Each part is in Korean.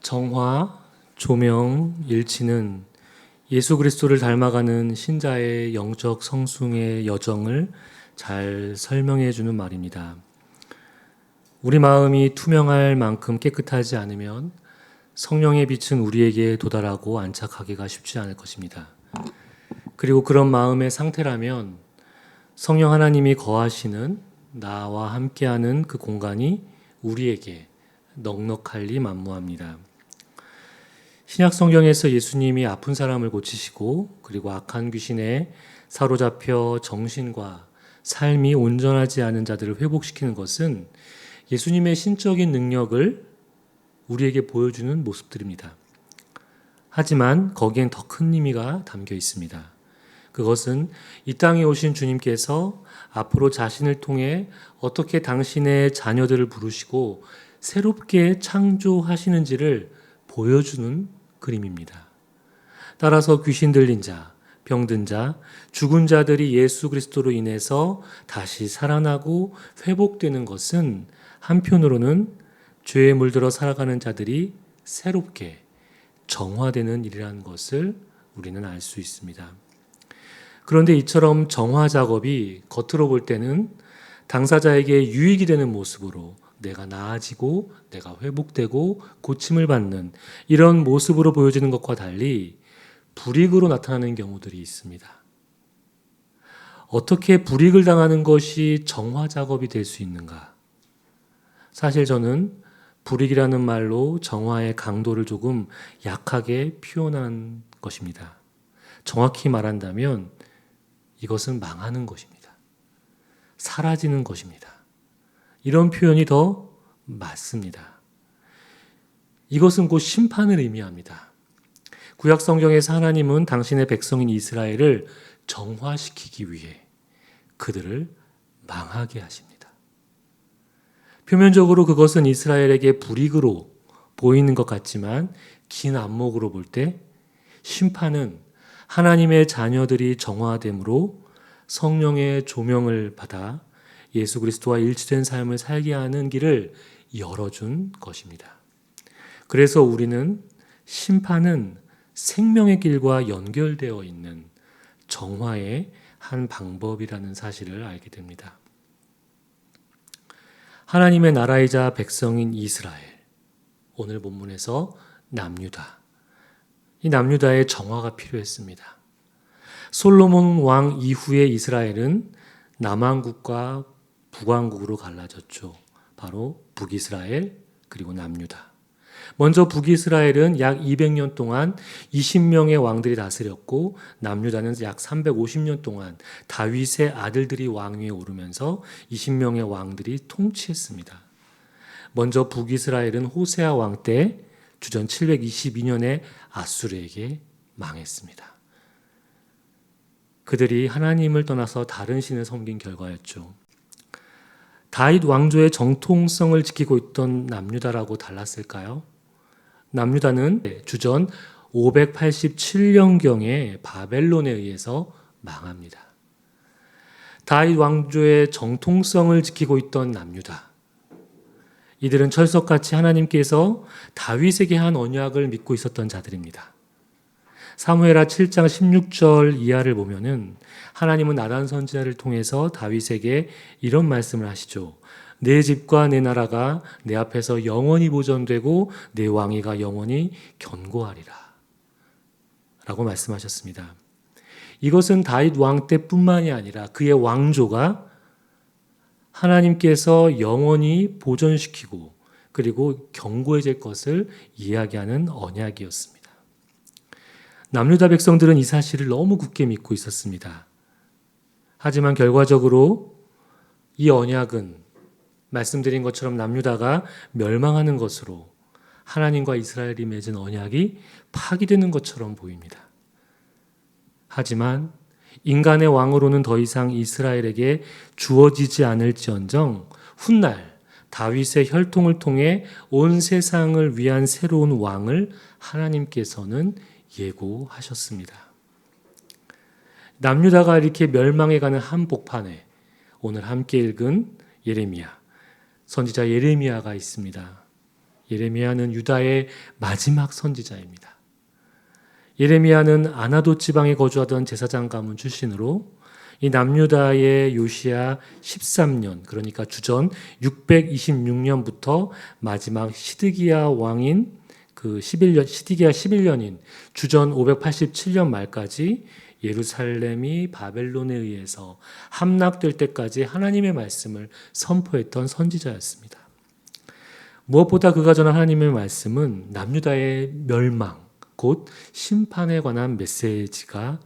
정화, 조명, 일치는 예수 그리스도를 닮아가는 신자의 영적 성숙의 여정을 잘 설명해 주는 말입니다. 우리 마음이 투명할 만큼 깨끗하지 않으면 성령의 빛은 우리에게 도달하고 안착하기가 쉽지 않을 것입니다. 그리고 그런 마음의 상태라면 성령 하나님이 거하시는 나와 함께하는 그 공간이 우리에게 넉넉할리 만무합니다. 신약 성경에서 예수님이 아픈 사람을 고치시고 그리고 악한 귀신에 사로잡혀 정신과 삶이 온전하지 않은 자들을 회복시키는 것은 예수님의 신적인 능력을 우리에게 보여주는 모습들입니다. 하지만 거기엔 더 큰 의미가 담겨 있습니다. 그것은 이 땅에 오신 주님께서 앞으로 자신을 통해 어떻게 당신의 자녀들을 부르시고 새롭게 창조하시는지를 보여주는 그림입니다. 따라서 귀신 들린 자, 병든 자, 죽은 자들이 예수 그리스도로 인해서 다시 살아나고 회복되는 것은 한편으로는 죄에 물들어 살아가는 자들이 새롭게 정화되는 일이라는 것을 우리는 알 수 있습니다. 그런데 이처럼 정화 작업이 겉으로 볼 때는 당사자에게 유익이 되는 모습으로 내가 나아지고 내가 회복되고 고침을 받는 이런 모습으로 보여지는 것과 달리 불이익으로 나타나는 경우들이 있습니다. 어떻게 불이익을 당하는 것이 정화 작업이 될 수 있는가? 사실 저는 불이익이라는 말로 정화의 강도를 조금 약하게 표현한 것입니다. 정확히 말한다면 이것은 망하는 것입니다. 사라지는 것입니다. 이런 표현이 더 맞습니다. 이것은 곧 심판을 의미합니다. 구약 성경에서 하나님은 당신의 백성인 이스라엘을 정화시키기 위해 그들을 망하게 하십니다. 표면적으로 그것은 이스라엘에게 불이익으로 보이는 것 같지만 긴 안목으로 볼 때 심판은 하나님의 자녀들이 정화됨으로 성령의 조명을 받아 예수 그리스도와 일치된 삶을 살게 하는 길을 열어준 것입니다. 그래서 우리는 심판은 생명의 길과 연결되어 있는 정화의 한 방법이라는 사실을 알게 됩니다. 하나님의 나라이자 백성인 이스라엘, 오늘 본문에서 남유다. 이 남유다의 정화가 필요했습니다. 솔로몬 왕 이후의 이스라엘은 남왕국과 북왕국으로 갈라졌죠. 바로 북이스라엘 그리고 남유다. 먼저 북이스라엘은 약 200년 동안 20명의 왕들이 다스렸고 남유다는 약 350년 동안 다윗의 아들들이 왕위에 오르면서 20명의 왕들이 통치했습니다. 먼저 북이스라엘은 호세아 왕 때 주전 722년에 아수르에게 망했습니다. 그들이 하나님을 떠나서 다른 신을 섬긴 결과였죠. 다윗 왕조의 정통성을 지키고 있던 남유다라고 달랐을까요? 남유다는 주전 587년경에 바벨론에 의해서 망합니다. 다윗 왕조의 정통성을 지키고 있던 남유다. 이들은 철석같이 하나님께서 다윗에게 한 언약을 믿고 있었던 자들입니다. 사무엘하 7장 16절 이하를 보면은 하나님은 나단 선지자를 통해서 다윗에게 이런 말씀을 하시죠. 내 집과 내 나라가 내 앞에서 영원히 보존되고 내 왕위가 영원히 견고하리라 라고 말씀하셨습니다. 이것은 다윗 왕 때뿐만이 아니라 그의 왕조가 하나님께서 영원히 보존시키고 그리고 견고해질 것을 이야기하는 언약이었습니다. 남유다 백성들은 이 사실을 너무 굳게 믿고 있었습니다. 하지만 결과적으로 이 언약은 말씀드린 것처럼 남유다가 멸망하는 것으로 하나님과 이스라엘이 맺은 언약이 파기되는 것처럼 보입니다. 하지만 인간의 왕으로는 더 이상 이스라엘에게 주어지지 않을지언정 훗날 다윗의 혈통을 통해 온 세상을 위한 새로운 왕을 하나님께서는 예고하셨습니다. 남유다가 이렇게 멸망해가는 한복판에 오늘 함께 읽은 예레미야, 선지자 예레미야가 있습니다. 예레미야는 유다의 마지막 선지자입니다. 예레미야는 아나도 지방에 거주하던 제사장 가문 출신으로 이 남유다의 요시야 13년, 그러니까 주전 626년부터 마지막 시드기야 왕인 시드기야 11년인 주전 587년 말까지 예루살렘이 바벨론에 의해서 함락될 때까지 하나님의 말씀을 선포했던 선지자였습니다. 무엇보다 그가 전한 하나님의 말씀은 남유다의 멸망, 곧 심판에 관한 메시지가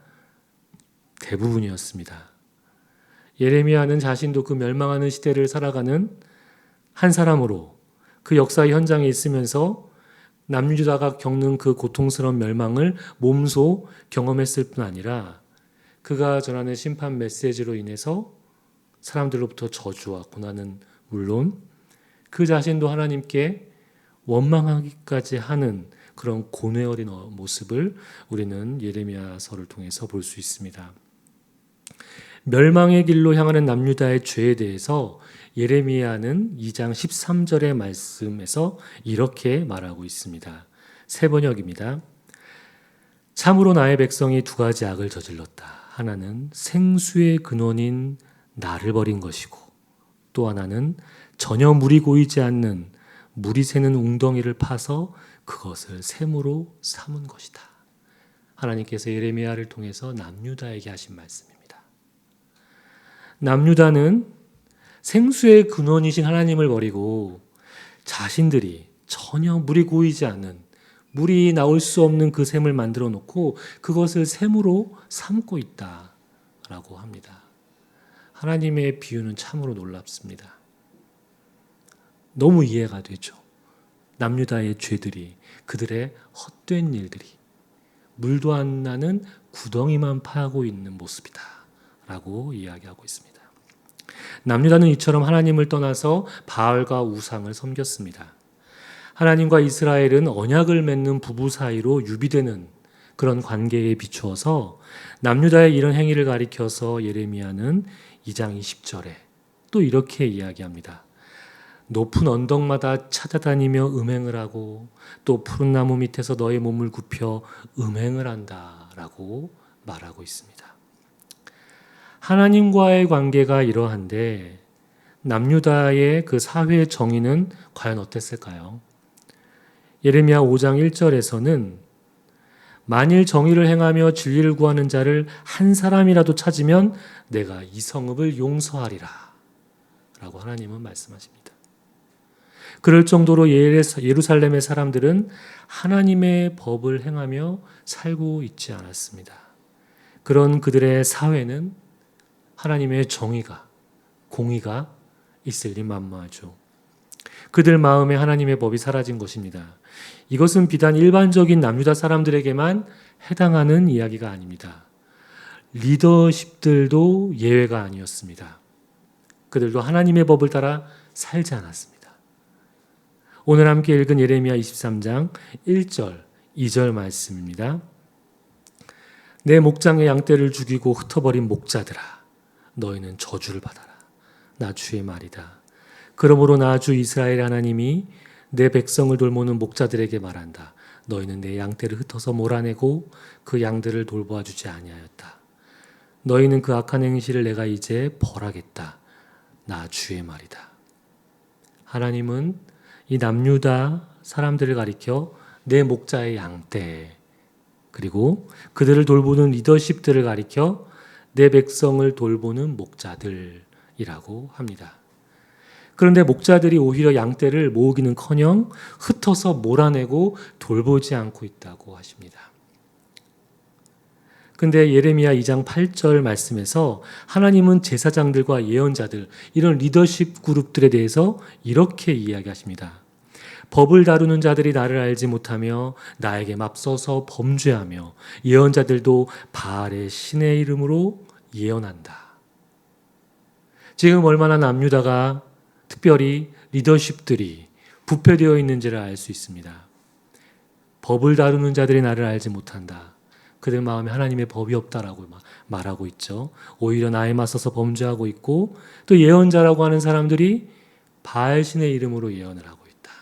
대부분이었습니다. 예레미야는 자신도 그 멸망하는 시대를 살아가는 한 사람으로 그 역사의 현장에 있으면서 남유다가 겪는 그 고통스러운 멸망을 몸소 경험했을 뿐 아니라 그가 전하는 심판 메시지로 인해서 사람들로부터 저주와 고난은 물론 그 자신도 하나님께 원망하기까지 하는 그런 고뇌 어린 모습을 우리는 예레미야서를 통해서 볼 수 있습니다. 멸망의 길로 향하는 남유다의 죄에 대해서 예레미야는 2장 13절의 말씀에서 이렇게 말하고 있습니다. 새 번역입니다. 참으로 나의 백성이 두 가지 악을 저질렀다. 하나는 생수의 근원인 나를 버린 것이고 또 하나는 전혀 물이 고이지 않는 물이 새는 웅덩이를 파서 그것을 샘으로 삼은 것이다. 하나님께서 예레미야를 통해서 남유다에게 하신 말씀입니다. 남유다는 생수의 근원이신 하나님을 버리고 자신들이 전혀 물이 고이지 않는 물이 나올 수 없는 그 샘을 만들어 놓고 그것을 샘으로 삼고 있다라고 합니다. 하나님의 비유는 참으로 놀랍습니다. 너무 이해가 되죠. 남유다의 죄들이, 그들의 헛된 일들이 물도 안 나는 구덩이만 파고 있는 모습이다 라고 이야기하고 있습니다. 남유다는 이처럼 하나님을 떠나서 바알과 우상을 섬겼습니다. 하나님과 이스라엘은 언약을 맺는 부부 사이로 유비되는 그런 관계에 비추어서 남유다의 이런 행위를 가리켜서 예레미야는 2장 20절에 또 이렇게 이야기합니다. 높은 언덕마다 찾아다니며 음행을 하고 또 푸른 나무 밑에서 너의 몸을 굽혀 음행을 한다라고 말하고 있습니다. 하나님과의 관계가 이러한데 남유다의 그 사회 정의는 과연 어땠을까요? 예레미야 5장 1절에서는 만일 정의를 행하며 진리를 구하는 자를 한 사람이라도 찾으면 내가 이 성읍을 용서하리라 라고 하나님은 말씀하십니다. 그럴 정도로 예루살렘의 사람들은 하나님의 법을 행하며 살고 있지 않았습니다. 그런 그들의 사회는 하나님의 정의가, 공의가 있을 리 만무하죠. 그들 마음에 하나님의 법이 사라진 것입니다. 이것은 비단 일반적인 남유다 사람들에게만 해당하는 이야기가 아닙니다. 리더십들도 예외가 아니었습니다. 그들도 하나님의 법을 따라 살지 않았습니다. 오늘 함께 읽은 예레미야 23장 1절, 2절 말씀입니다. 내 목장의 양떼를 죽이고 흩어버린 목자들아, 너희는 저주를 받아라. 나 주의 말이다. 그러므로 나 주 이스라엘 하나님이 내 백성을 돌보는 목자들에게 말한다. 너희는 내 양떼를 흩어서 몰아내고 그 양들을 돌보아 주지 아니하였다. 너희는 그 악한 행실을 내가 이제 벌하겠다. 나 주의 말이다. 하나님은 이 남유다 사람들을 가리켜 내 목자의 양떼, 그리고 그들을 돌보는 리더십들을 가리켜 내 백성을 돌보는 목자들이라고 합니다. 그런데 목자들이 오히려 양떼를 모으기는커녕 흩어서 몰아내고 돌보지 않고 있다고 하십니다. 근데 예레미야 2장 8절 말씀에서 하나님은 제사장들과 예언자들, 이런 리더십 그룹들에 대해서 이렇게 이야기하십니다. 법을 다루는 자들이 나를 알지 못하며 나에게 맞서서 범죄하며 예언자들도 바알의 신의 이름으로 예언한다. 지금 얼마나 남유다가 특별히 리더십들이 부패되어 있는지를 알 수 있습니다. 법을 다루는 자들이 나를 알지 못한다. 그들 마음에 하나님의 법이 없다라고 말하고 있죠. 오히려 나에 맞서서 범죄하고 있고 또 예언자라고 하는 사람들이 바알 신의 이름으로 예언을 하고 있다.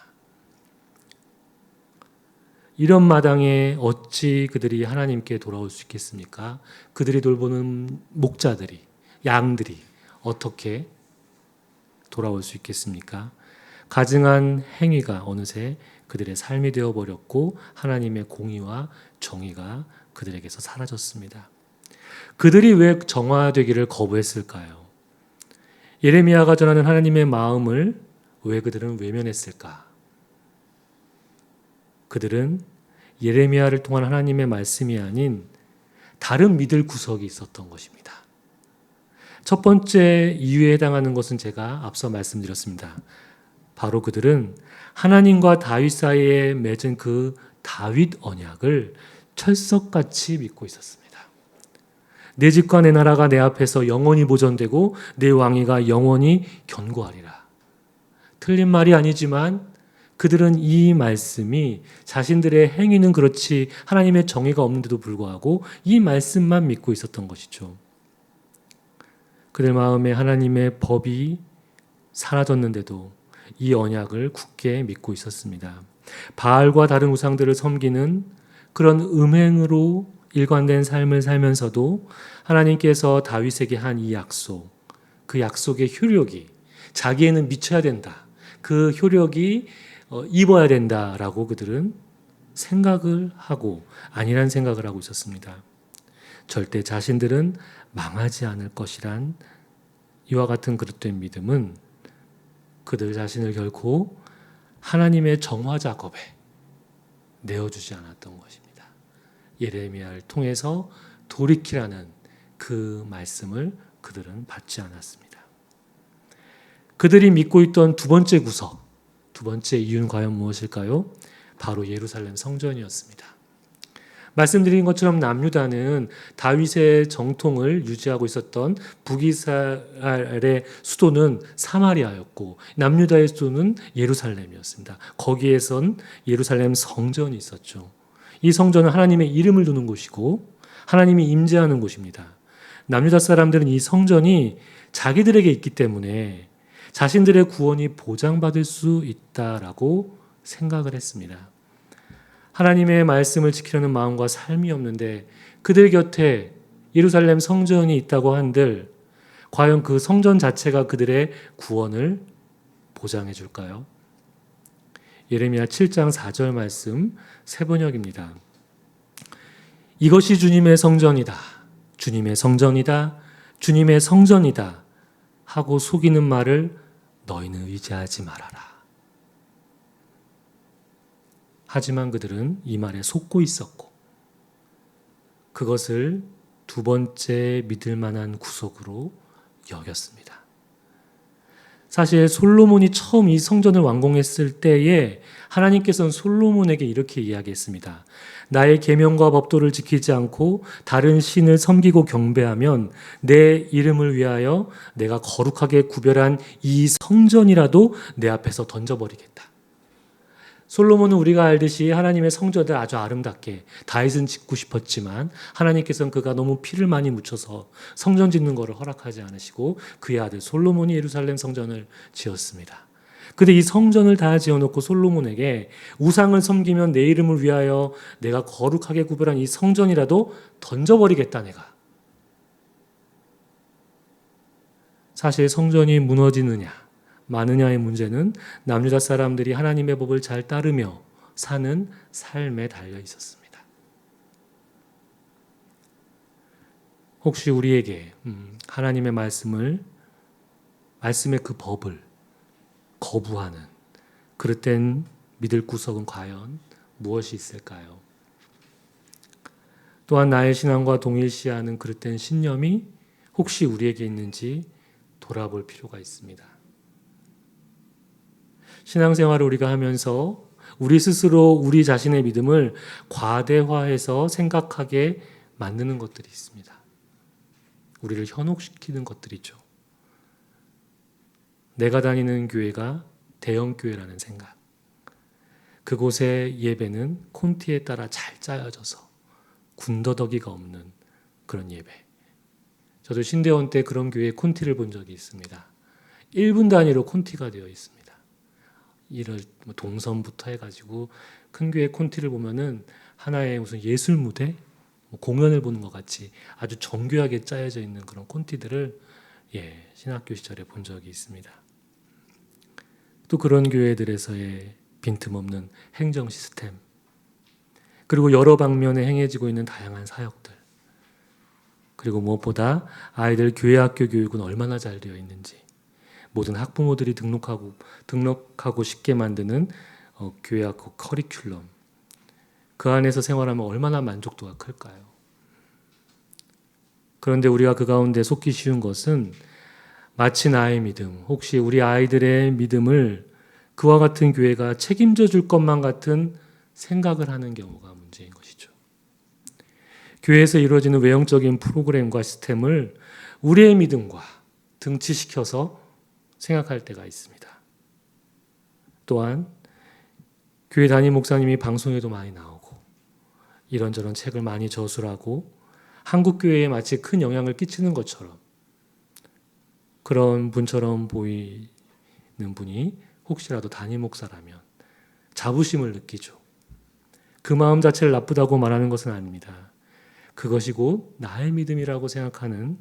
이런 마당에 어찌 그들이 하나님께 돌아올 수 있겠습니까? 그들이 돌보는 목자들이, 양들이 어떻게 돌아올 수 있겠습니까? 가증한 행위가 어느새 그들의 삶이 되어버렸고 하나님의 공의와 정의가 그들에게서 사라졌습니다. 그들이 왜 정화되기를 거부했을까요? 예레미야가 전하는 하나님의 마음을 왜 그들은 외면했을까? 그들은 예레미야를 통한 하나님의 말씀이 아닌 다른 믿을 구석이 있었던 것입니다. 첫 번째 이유에 해당하는 것은 제가 앞서 말씀드렸습니다. 바로 그들은 하나님과 다윗 사이에 맺은 그 다윗 언약을 철석같이 믿고 있었습니다. 내 집과 내 나라가 내 앞에서 영원히 보존되고 내 왕위가 영원히 견고하리라. 틀린 말이 아니지만 그들은 이 말씀이 자신들의 행위는 그렇지 하나님의 정의가 없는데도 불구하고 이 말씀만 믿고 있었던 것이죠. 그들 마음에 하나님의 법이 사라졌는데도 이 언약을 굳게 믿고 있었습니다. 바알과 다른 우상들을 섬기는 그런 음행으로 일관된 삶을 살면서도 하나님께서 다윗에게 한 이 약속, 그 약속의 효력이 자기에는 미쳐야 된다. 그 효력이 입어야 된다라고 그들은 생각을 하고 아니란 생각을 하고 있었습니다. 절대 자신들은 망하지 않을 것이란 이와 같은 그릇된 믿음은 그들 자신을 결코 하나님의 정화 작업에 내어주지 않았던 것입니다. 예레미야를 통해서 돌이키라는 그 말씀을 그들은 받지 않았습니다. 그들이 믿고 있던 두 번째 구석, 두 번째 이유는 과연 무엇일까요? 바로 예루살렘 성전이었습니다. 말씀드린 것처럼 남유다는 다윗의 정통을 유지하고 있었던 북이스라엘의 수도는 사마리아였고 남유다의 수도는 예루살렘이었습니다. 거기에선 예루살렘 성전이 있었죠. 이 성전은 하나님의 이름을 두는 곳이고 하나님이 임재하는 곳입니다. 남유다 사람들은 이 성전이 자기들에게 있기 때문에 자신들의 구원이 보장받을 수 있다라고 생각을 했습니다. 하나님의 말씀을 지키려는 마음과 삶이 없는데 그들 곁에 예루살렘 성전이 있다고 한들 과연 그 성전 자체가 그들의 구원을 보장해 줄까요? 예레미야 7장 4절 말씀 세번역입니다. 이것이 주님의 성전이다. 주님의 성전이다. 주님의 성전이다. 하고 속이는 말을 너희는 의지하지 말아라. 하지만 그들은 이 말에 속고 있었고 그것을 두 번째 믿을 만한 구속으로 여겼습니다. 사실 솔로몬이 처음 이 성전을 완공했을 때에 하나님께서는 솔로몬에게 이렇게 이야기했습니다. 나의 계명과 법도를 지키지 않고 다른 신을 섬기고 경배하면 내 이름을 위하여 내가 거룩하게 구별한 이 성전이라도 내 앞에서 던져버리겠다. 솔로몬은 우리가 알듯이 하나님의 성전을 아주 아름답게 다윗은 짓고 싶었지만 하나님께서는 그가 너무 피를 많이 묻혀서 성전 짓는 것을 허락하지 않으시고 그의 아들 솔로몬이 예루살렘 성전을 지었습니다. 근데 이 성전을 다 지어놓고 솔로몬에게 우상을 섬기면 내 이름을 위하여 내가 거룩하게 구별한 이 성전이라도 던져버리겠다 내가. 사실 성전이 무너지느냐 마느냐의 문제는 남유다 사람들이 하나님의 법을 잘 따르며 사는 삶에 달려 있었습니다. 혹시 우리에게 하나님의 말씀의 그 법을 거부하는 그릇된 믿을 구석은 과연 무엇이 있을까요? 또한 나의 신앙과 동일시하는 그릇된 신념이 혹시 우리에게 있는지 돌아볼 필요가 있습니다. 신앙생활을 우리가 하면서 우리 스스로 우리 자신의 믿음을 과대화해서 생각하게 만드는 것들이 있습니다. 우리를 현혹시키는 것들이죠. 내가 다니는 교회가 대형교회라는 생각. 그곳의 예배는 콘티에 따라 잘 짜여져서 군더더기가 없는 그런 예배. 저도 신대원 때 그런 교회에 콘티를 본 적이 있습니다. 1분 단위로 콘티가 되어 있습니다. 이럴 동선부터 해가지고 큰 교회 콘티를 보면은 하나의 무슨 예술 무대, 공연을 보는 것 같이 아주 정교하게 짜여져 있는 그런 콘티들을 신학교 시절에 본 적이 있습니다. 또 그런 교회들에서의 빈틈없는 행정 시스템, 그리고 여러 방면에 행해지고 있는 다양한 사역들, 그리고 무엇보다 아이들 교회 학교 교육은 얼마나 잘 되어 있는지, 모든 학부모들이 등록하고 싶게 만드는 교회 학교 커리큘럼, 그 안에서 생활하면 얼마나 만족도가 클까요? 그런데 우리가 그 가운데 속기 쉬운 것은 마치 나의 믿음, 혹시 우리 아이들의 믿음을 그와 같은 교회가 책임져 줄 것만 같은 생각을 하는 경우가 문제인 것이죠. 교회에서 이루어지는 외형적인 프로그램과 시스템을 우리의 믿음과 등치시켜서 생각할 때가 있습니다. 또한 교회 담임 목사님이 방송에도 많이 나오고 이런저런 책을 많이 저술하고 한국 교회에 마치 큰 영향을 끼치는 것처럼 그런 분처럼 보이는 분이 혹시라도 담임 목사라면 자부심을 느끼죠. 그 마음 자체를 나쁘다고 말하는 것은 아닙니다. 그것이 곧 나의 믿음이라고 생각하는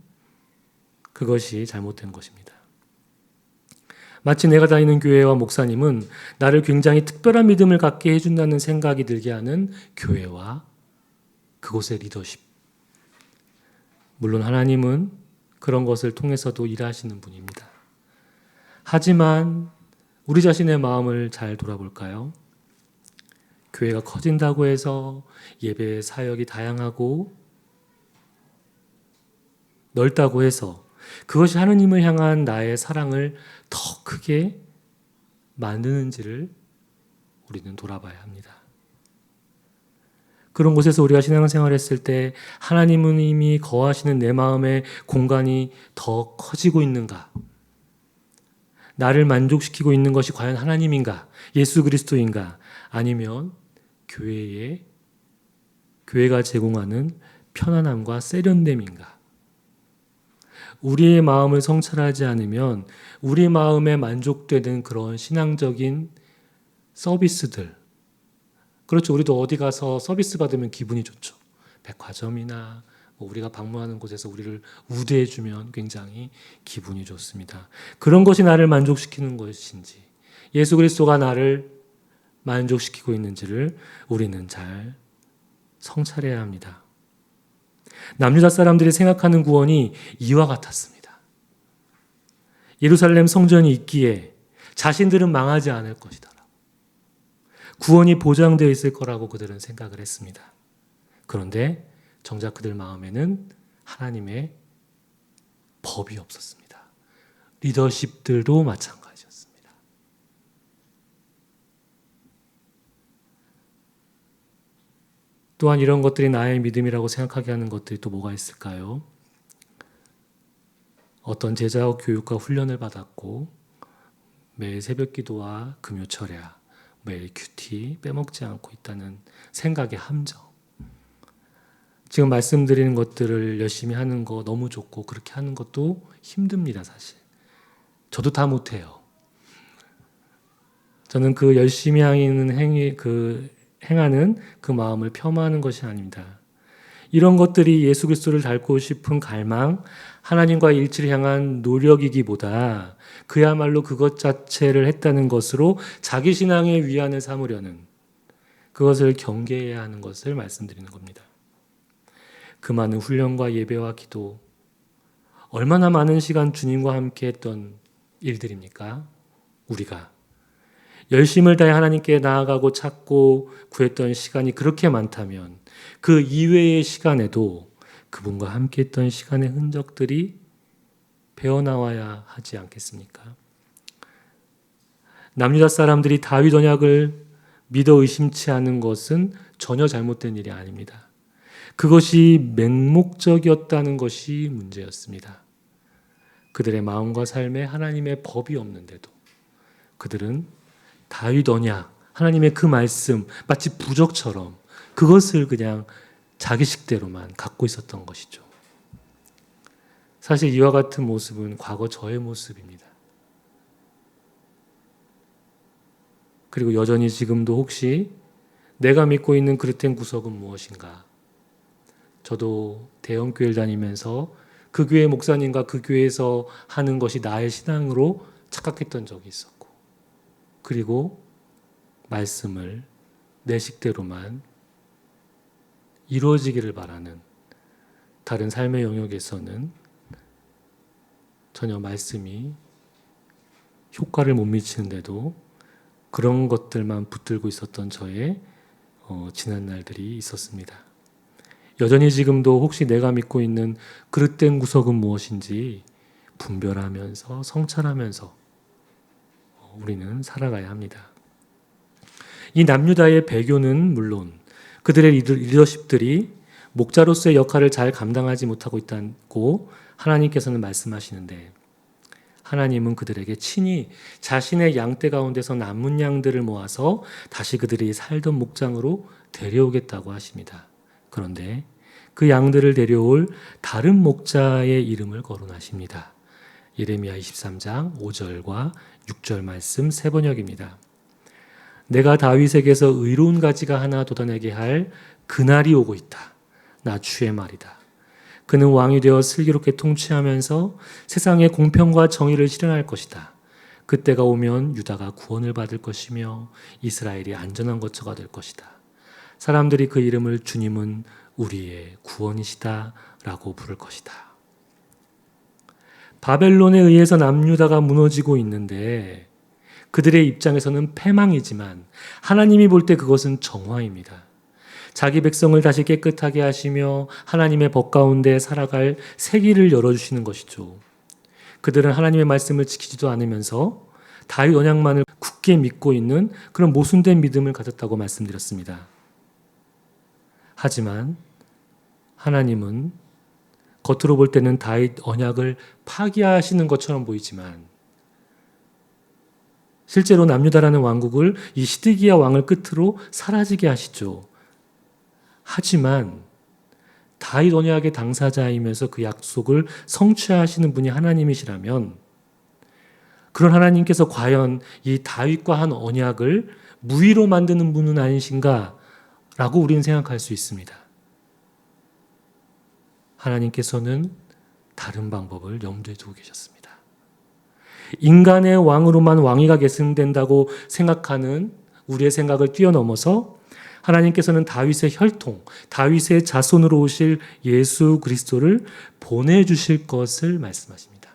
그것이 잘못된 것입니다. 마치 내가 다니는 교회와 목사님은 나를 굉장히 특별한 믿음을 갖게 해준다는 생각이 들게 하는 교회와 그곳의 리더십. 물론 하나님은 그런 것을 통해서도 일하시는 분입니다. 하지만 우리 자신의 마음을 잘 돌아볼까요? 교회가 커진다고 해서 예배 사역이 다양하고 넓다고 해서 그것이 하느님을 향한 나의 사랑을 더 크게 만드는지를 우리는 돌아봐야 합니다. 그런 곳에서 우리가 신앙생활을 했을 때 하나님은 이미 거하시는 내 마음의 공간이 더 커지고 있는가? 나를 만족시키고 있는 것이 과연 하나님인가? 예수 그리스도인가? 아니면 교회가 제공하는 편안함과 세련됨인가? 우리의 마음을 성찰하지 않으면 우리 마음에 만족되는 그런 신앙적인 서비스들, 그렇죠. 우리도 어디 가서 서비스 받으면 기분이 좋죠. 백화점이나 우리가 방문하는 곳에서 우리를 우대해주면 굉장히 기분이 좋습니다. 그런 것이 나를 만족시키는 것인지, 예수 그리스도가 나를 만족시키고 있는지를 우리는 잘 성찰해야 합니다. 남유다 사람들이 생각하는 구원이 이와 같았습니다. 예루살렘 성전이 있기에 자신들은 망하지 않을 것이다. 구원이 보장되어 있을 거라고 그들은 생각을 했습니다. 그런데 정작 그들 마음에는 하나님의 법이 없었습니다. 리더십들도 마찬가지였습니다. 또한 이런 것들이 나의 믿음이라고 생각하게 하는 것들이 또 뭐가 있을까요? 어떤 제자 교육과 훈련을 받았고 매일 새벽 기도와 금요 철야, 매일 큐티 빼먹지 않고 있다는 생각의 함정. 지금 말씀드리는 것들을 열심히 하는 거 너무 좋고 그렇게 하는 것도 힘듭니다, 사실. 저도 다 못해요. 저는 그 열심히 행하는 그 마음을 폄하하는 것이 아닙니다. 이런 것들이 예수 그리스도를 닮고 싶은 갈망, 하나님과 일치를 향한 노력이기보다 그야말로 그것 자체를 했다는 것으로 자기 신앙의 위안을 삼으려는 그것을 경계해야 하는 것을 말씀드리는 겁니다. 그 많은 훈련과 예배와 기도, 얼마나 많은 시간 주님과 함께 했던 일들입니까? 우리가 열심을 다해 하나님께 나아가고 찾고 구했던 시간이 그렇게 많다면 그 이외의 시간에도 그분과 함께 했던 시간의 흔적들이 배어나와야 하지 않겠습니까? 남유다 사람들이 다윗 언약을 믿어 의심치 않은 것은 전혀 잘못된 일이 아닙니다. 그것이 맹목적이었다는 것이 문제였습니다. 그들의 마음과 삶에 하나님의 법이 없는데도 그들은 다윗 언약, 하나님의 그 말씀, 마치 부적처럼 그것을 그냥 자기식대로만 갖고 있었던 것이죠. 사실 이와 같은 모습은 과거 저의 모습입니다. 그리고 여전히 지금도 혹시 내가 믿고 있는 그릇된 구석은 무엇인가? 저도 대형교회를 다니면서 그 교회 목사님과 그 교회에서 하는 것이 나의 신앙으로 착각했던 적이 있었고, 그리고 말씀을 내 식대로만 이루어지기를 바라는 다른 삶의 영역에서는 전혀 말씀이 효과를 못 미치는데도 그런 것들만 붙들고 있었던 저의 지난 날들이 있었습니다. 여전히 지금도 혹시 내가 믿고 있는 그릇된 구석은 무엇인지 분별하면서 성찰하면서 우리는 살아가야 합니다. 이 남유다의 배교는 물론 그들의 리더십들이 목자로서의 역할을 잘 감당하지 못하고 있다고 하나님께서는 말씀하시는데, 하나님은 그들에게 친히 자신의 양떼 가운데서 남은 양들을 모아서 다시 그들이 살던 목장으로 데려오겠다고 하십니다. 그런데 그 양들을 데려올 다른 목자의 이름을 거론하십니다. 예레미야 23장 5절과 6절 말씀 세 번역입니다. 내가 다윗에게서 의로운 가지가 하나 돋아내게 할 그날이 오고 있다. 나 주의 말이다. 그는 왕이 되어 슬기롭게 통치하면서 세상의 공평과 정의를 실현할 것이다. 그때가 오면 유다가 구원을 받을 것이며 이스라엘이 안전한 거처가 될 것이다. 사람들이 그 이름을 주님은 우리의 구원이시다 라고 부를 것이다. 바벨론에 의해서 남유다가 무너지고 있는데 그들의 입장에서는 패망이지만 하나님이 볼 때 그것은 정화입니다. 자기 백성을 다시 깨끗하게 하시며 하나님의 법 가운데 살아갈 새 길을 열어주시는 것이죠. 그들은 하나님의 말씀을 지키지도 않으면서 다윗 언약만을 굳게 믿고 있는 그런 모순된 믿음을 가졌다고 말씀드렸습니다. 하지만 하나님은 겉으로 볼 때는 다윗 언약을 파기하시는 것처럼 보이지만 실제로 남유다라는 왕국을 이 시드기야 왕을 끝으로 사라지게 하시죠. 하지만 다윗 언약의 당사자이면서 그 약속을 성취하시는 분이 하나님이시라면 그런 하나님께서 과연 이 다윗과 한 언약을 무위로 만드는 분은 아니신가 라고 우리는 생각할 수 있습니다. 하나님께서는 다른 방법을 염두에 두고 계셨습니다. 인간의 왕으로만 왕위가 계승된다고 생각하는 우리의 생각을 뛰어넘어서 하나님께서는 다윗의 혈통, 다윗의 자손으로 오실 예수 그리스도를 보내주실 것을 말씀하십니다.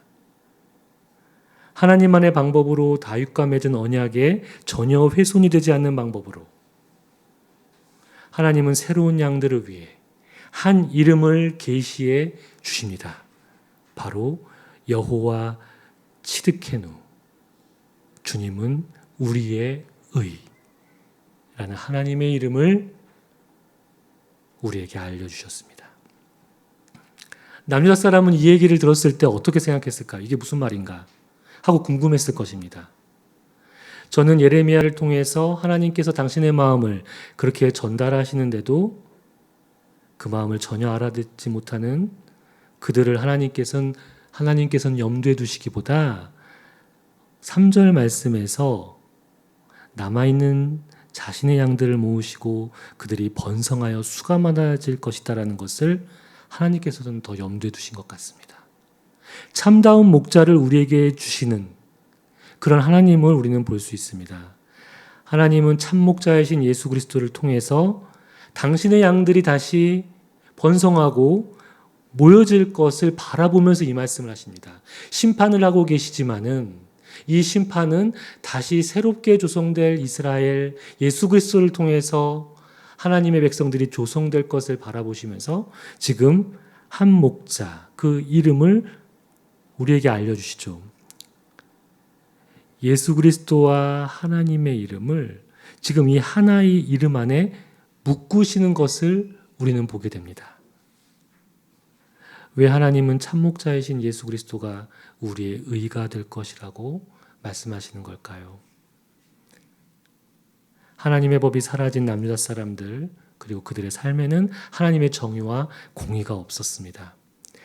하나님만의 방법으로 다윗과 맺은 언약에 전혀 훼손이 되지 않는 방법으로 하나님은 새로운 양들을 위해 한 이름을 계시해 주십니다. 바로 여호와 치드케누, 주님은 우리의 의 라는 하나님의 이름을 우리에게 알려주셨습니다. 남유다 사람은 이 얘기를 들었을 때 어떻게 생각했을까? 이게 무슨 말인가? 하고 궁금했을 것입니다. 저는 예레미야를 통해서 하나님께서 당신의 마음을 그렇게 전달하시는데도 그 마음을 전혀 알아듣지 못하는 그들을 하나님께서는 염두에 두시기보다 3절 말씀에서 남아있는 자신의 양들을 모으시고 그들이 번성하여 수가 많아질 것이다라는 것을 하나님께서는 더 염두에 두신 것 같습니다. 참다운 목자를 우리에게 주시는 그런 하나님을 우리는 볼 수 있습니다. 하나님은 참 목자이신 예수 그리스도를 통해서 당신의 양들이 다시 번성하고 모여질 것을 바라보면서 이 말씀을 하십니다. 심판을 하고 계시지만은 이 심판은 다시 새롭게 조성될 이스라엘 예수 그리스도를 통해서 하나님의 백성들이 조성될 것을 바라보시면서 지금 한 목자 그 이름을 우리에게 알려주시죠. 예수 그리스도와 하나님의 이름을 지금 이 하나의 이름 안에 묶으시는 것을 우리는 보게 됩니다. 왜 하나님은 참목자이신 예수 그리스도가 우리의 의가 될 것이라고 말씀하시는 걸까요? 하나님의 법이 사라진 남유다 사람들 그리고 그들의 삶에는 하나님의 정의와 공의가 없었습니다.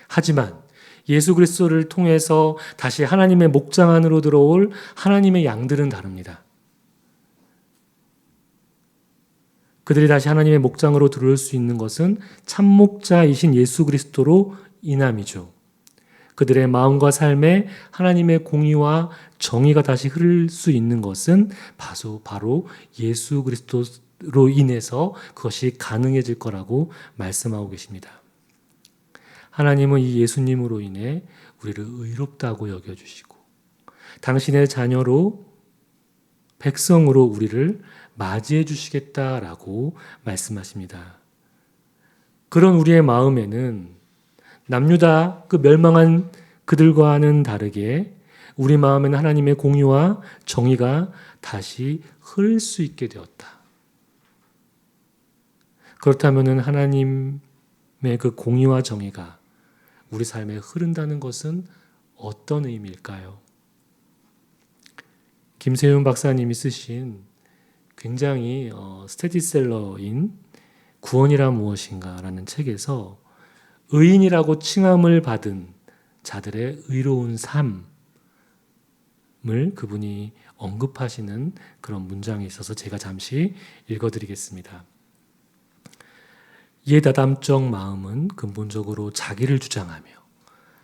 하지만 예수 그리스도를 통해서 다시 하나님의 목장 안으로 들어올 하나님의 양들은 다릅니다. 그들이 다시 하나님의 목장으로 들어올 수 있는 것은 참목자이신 예수 그리스도로 인함이죠. 그들의 마음과 삶에 하나님의 공의와 정의가 다시 흐를 수 있는 것은 바로 예수 그리스도로 인해서 그것이 가능해질 거라고 말씀하고 계십니다. 하나님은 이 예수님으로 인해 우리를 의롭다고 여겨주시고 당신의 자녀로 백성으로 우리를 맞이해 주시겠다라고 말씀하십니다. 그런 우리의 마음에는 남유다 그 멸망한 그들과는 다르게 우리 마음에는 하나님의 공의와 정의가 다시 흐를 수 있게 되었다. 그렇다면 하나님의 그 공의와 정의가 우리 삶에 흐른다는 것은 어떤 의미일까요? 김세윤 박사님이 쓰신 굉장히 스테디셀러인 구원이란 무엇인가라는 책에서 의인이라고 칭함을 받은 자들의 의로운 삶을 그분이 언급하시는 그런 문장이 있어서 제가 잠시 읽어드리겠습니다. 예다담적 마음은 근본적으로 자기를 주장하며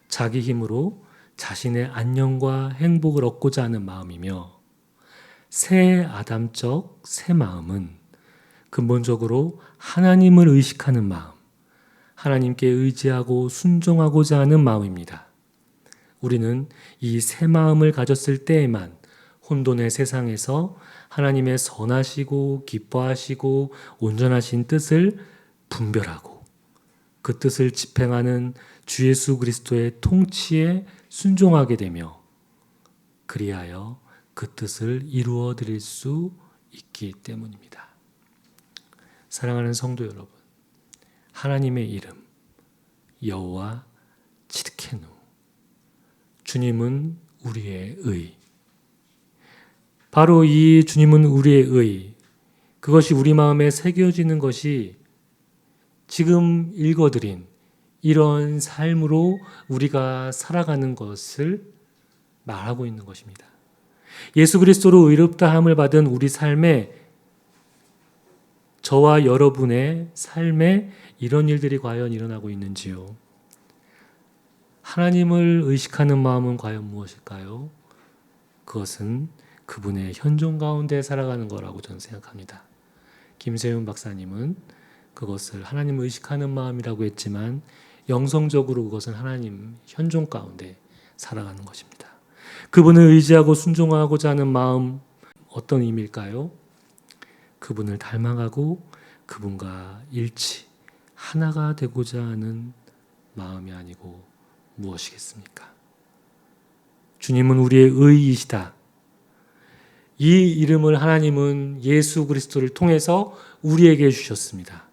자기 힘으로 자신의 안녕과 행복을 얻고자 하는 마음이며 새 아담적 새 마음은 근본적으로 하나님을 의식하는 마음, 하나님께 의지하고 순종하고자 하는 마음입니다. 우리는 이 새 마음을 가졌을 때에만 혼돈의 세상에서 하나님의 선하시고 기뻐하시고 온전하신 뜻을 분별하고 그 뜻을 집행하는 주 예수 그리스도의 통치에 순종하게 되며 그리하여 그 뜻을 이루어 드릴 수 있기 때문입니다. 사랑하는 성도 여러분, 하나님의 이름 여호와 츠드케누, 주님은 우리의 의. 바로 이 주님은 우리의 의, 그것이 우리 마음에 새겨지는 것이 지금 읽어드린 이런 삶으로 우리가 살아가는 것을 말하고 있는 것입니다. 예수 그리스도로 의롭다함을 받은 우리 삶에 저와 여러분의 삶에 이런 일들이 과연 일어나고 있는지요? 하나님을 의식하는 마음은 과연 무엇일까요? 그것은 그분의 현존 가운데 살아가는 거라고 저는 생각합니다. 김세윤 박사님은 그것을 하나님을 의식하는 마음이라고 했지만 영성적으로 그것은 하나님 현존 가운데 살아가는 것입니다. 그분을 의지하고 순종하고자 하는 마음 어떤 의미일까요? 그분을 닮아가고 그분과 일치, 하나가 되고자 하는 마음이 아니고 무엇이겠습니까? 주님은 우리의 의이시다. 이 이름을 하나님은 예수 그리스도를 통해서 우리에게 주셨습니다.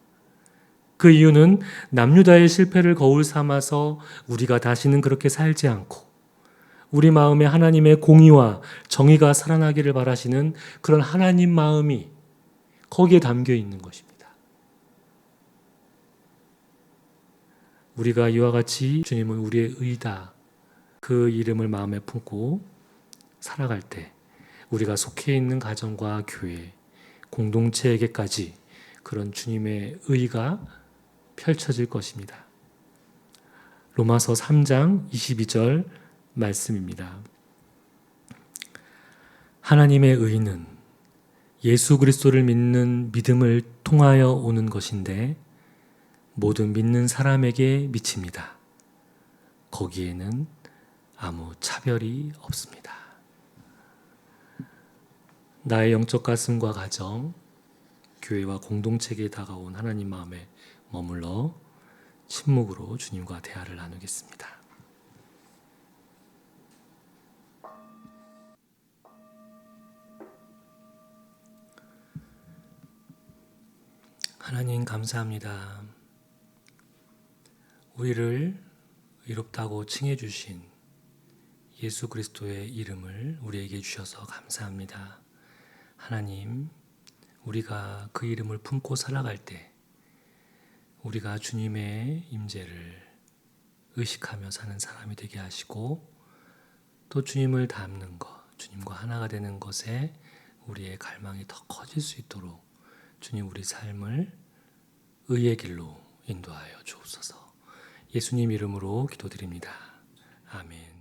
그 이유는 남유다의 실패를 거울 삼아서 우리가 다시는 그렇게 살지 않고 우리 마음에 하나님의 공의와 정의가 살아나기를 바라시는 그런 하나님 마음이 거기에 담겨 있는 것입니다. 우리가 이와 같이 주님은 우리의 의다, 그 이름을 마음에 품고 살아갈 때 우리가 속해 있는 가정과 교회, 공동체에게까지 그런 주님의 의가 펼쳐질 것입니다. 로마서 3장 22절 말씀입니다. 하나님의 의는 예수 그리스도를 믿는 믿음을 통하여 오는 것인데 모든 믿는 사람에게 미칩니다. 거기에는 아무 차별이 없습니다. 나의 영적 가슴과 가정, 교회와 공동체에 다가온 하나님 마음에 머물러 침묵으로 주님과 대화를 나누겠습니다. 하나님 감사합니다. 우리를 의롭다고 칭해 주신 예수 그리스도의 이름을 우리에게 주셔서 감사합니다. 하나님, 우리가 그 이름을 품고 살아갈 때 우리가 주님의 임재를 의식하며 사는 사람이 되게 하시고 또 주님을 닮는 것, 주님과 하나가 되는 것에 우리의 갈망이 더 커질 수 있도록 주님 우리 삶을 의의 길로 인도하여 주옵소서. 예수님 이름으로 기도드립니다. 아멘.